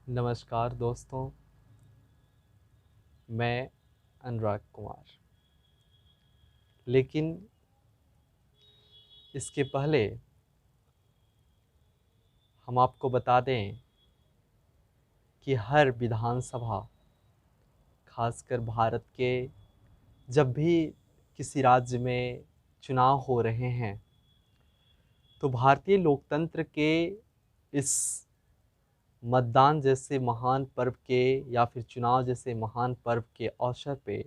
नमस्कार दोस्तों, मैं अनुराग कुमार। लेकिन इसके पहले हम आपको बता दें कि हर विधानसभा, खासकर भारत के जब भी किसी राज्य में चुनाव हो रहे हैं तो भारतीय लोकतंत्र के इस मतदान जैसे महान पर्व के या फिर चुनाव जैसे महान पर्व के अवसर पे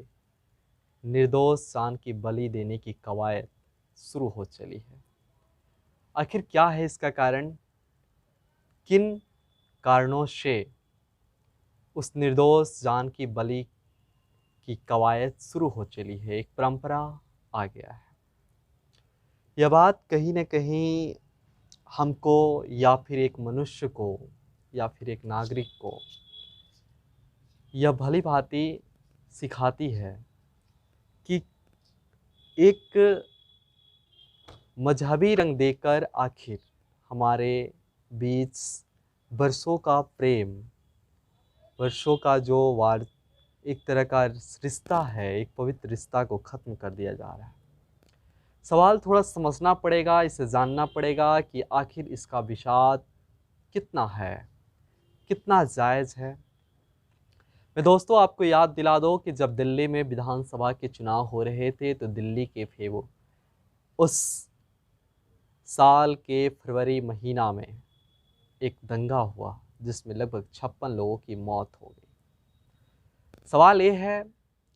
निर्दोष जान की बलि देने की कवायद शुरू हो चली है। आखिर क्या है इसका कारण? किन कारणों से उस निर्दोष जान की बलि की कवायद शुरू हो चली है? एक परंपरा आ गया है। यह बात कहीं न कहीं हमको या फिर एक मनुष्य को या फिर एक नागरिक को यह भली भांति सिखाती है कि एक मजहबी रंग देकर आखिर हमारे बीच बरसों का प्रेम, वर्षों का जो एक तरह का रिश्ता है, एक पवित्र रिश्ता को ख़त्म कर दिया जा रहा है। सवाल थोड़ा समझना पड़ेगा, इसे जानना पड़ेगा कि आखिर इसका विषाद कितना है, कितना जायज़ है। मैं दोस्तों आपको याद दिला दूं कि जब दिल्ली में विधानसभा के चुनाव हो रहे थे तो दिल्ली के उस साल के फरवरी महीना में एक दंगा हुआ जिसमें लगभग 56 लोगों की मौत हो गई। सवाल ये है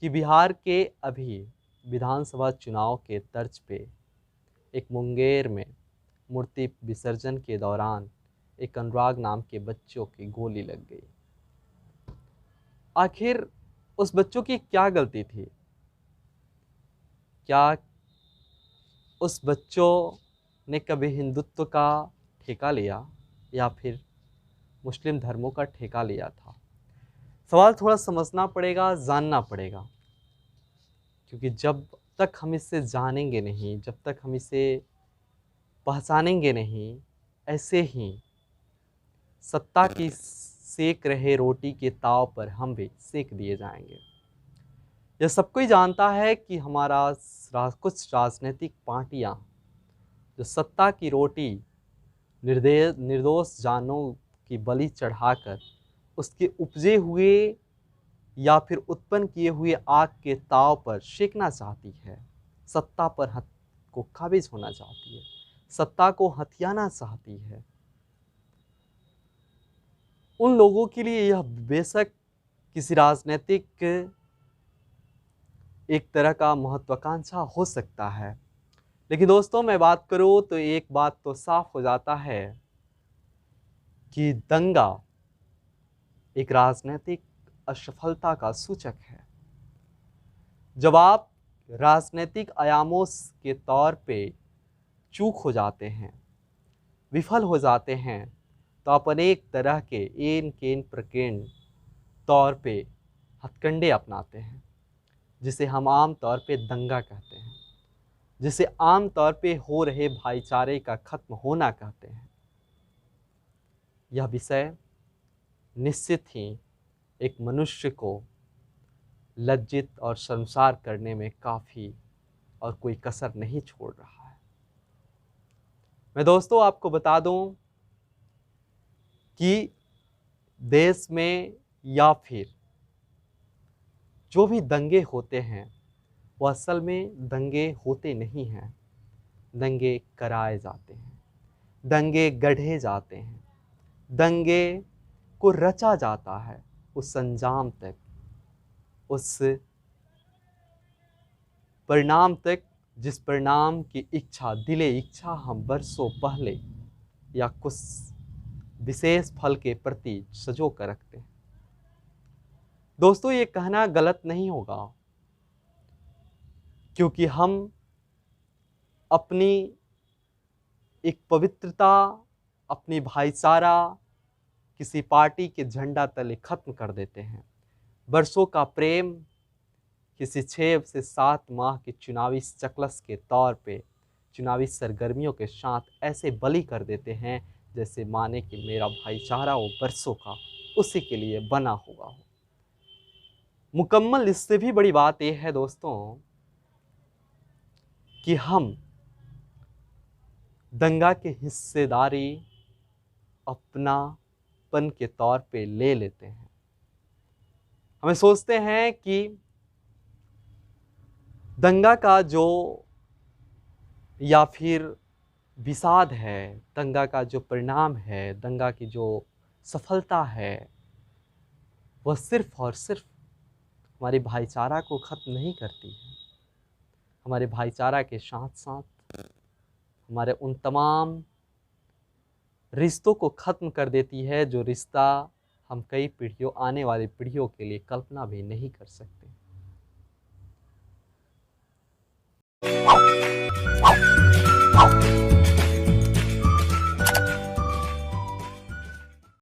कि बिहार के अभी विधानसभा चुनाव के तर्ज पे एक मुंगेर में मूर्ति विसर्जन के दौरान एक अनुराग नाम के बच्चों की गोली लग गई। आखिर उस बच्चों की क्या गलती थी? क्या उस बच्चों ने कभी हिंदुत्व का ठेका लिया या फिर मुस्लिम धर्मों का ठेका लिया था? सवाल थोड़ा समझना पड़ेगा, जानना पड़ेगा, क्योंकि जब तक हम इसे जानेंगे नहीं, जब तक हम इसे पहचानेंगे नहीं, ऐसे ही सत्ता की सेक रहे रोटी के ताव पर हम भी सेक दिए जाएंगे। यह सब कोई जानता है कि कुछ राजनीतिक पार्टियां जो सत्ता की रोटी निर्दोष जानों की बलि चढ़ाकर उसके उपजे हुए या फिर उत्पन्न किए हुए आग के ताव पर सेकना चाहती है, सत्ता पर को काबिज होना चाहती है, सत्ता को हथियाना चाहती है। उन लोगों के लिए यह बेशक किसी राजनीतिक एक तरह का महत्वाकांक्षा हो सकता है, लेकिन दोस्तों मैं बात करूं तो एक बात तो साफ हो जाता है कि दंगा एक राजनीतिक असफलता का सूचक है। जब आप राजनीतिक आयामों के तौर पे चूक हो जाते हैं, विफल हो जाते हैं, तो आप अनेक तरह के एन केन प्रकीर्ण तौर पे हथकंडे अपनाते हैं, जिसे हम आम तौर पे दंगा कहते हैं, जिसे आम तौर पे हो रहे भाईचारे का खत्म होना कहते हैं। यह विषय निश्चित ही एक मनुष्य को लज्जित और शर्मसार करने में काफ़ी और कोई कसर नहीं छोड़ रहा है। मैं दोस्तों आपको बता दूं कि देश में या फिर जो भी दंगे होते हैं वो असल में दंगे होते नहीं हैं, दंगे कराए जाते हैं, दंगे गढ़े जाते हैं, दंगे को रचा जाता है उस अंजाम तक, उस परिणाम तक जिस परिणाम की इच्छा, दिले इच्छा हम बरसों पहले या कुछ विशेष फल के प्रति सजो कर रखते हैं। दोस्तों ये कहना गलत नहीं होगा, क्योंकि हम अपनी एक पवित्रता, अपनी भाईचारा किसी पार्टी के झंडा तले खत्म कर देते हैं। बरसों का प्रेम किसी 6 से 7 माह की चुनावी चकलस के तौर पे चुनावी सरगर्मियों के साथ ऐसे बलि कर देते हैं जैसे माने कि मेरा भाईचारा वो बरसों का उसी के लिए बना हुआ हो। मुकम्मल इससे भी बड़ी बात यह है दोस्तों कि हम दंगा की हिस्सेदारी अपनापन के तौर पे ले लेते हैं। हमें सोचते हैं कि दंगा का जो या फिर विषाद है, दंगा का जो परिणाम है, दंगा की जो सफलता है, वह सिर्फ और सिर्फ हमारे भाईचारा को ख़त्म नहीं करती है। हमारे भाईचारा के साथ साथ हमारे उन तमाम रिश्तों को ख़त्म कर देती है जो रिश्ता हम कई पीढ़ियों आने वाली पीढ़ियों के लिए कल्पना भी नहीं कर सकते।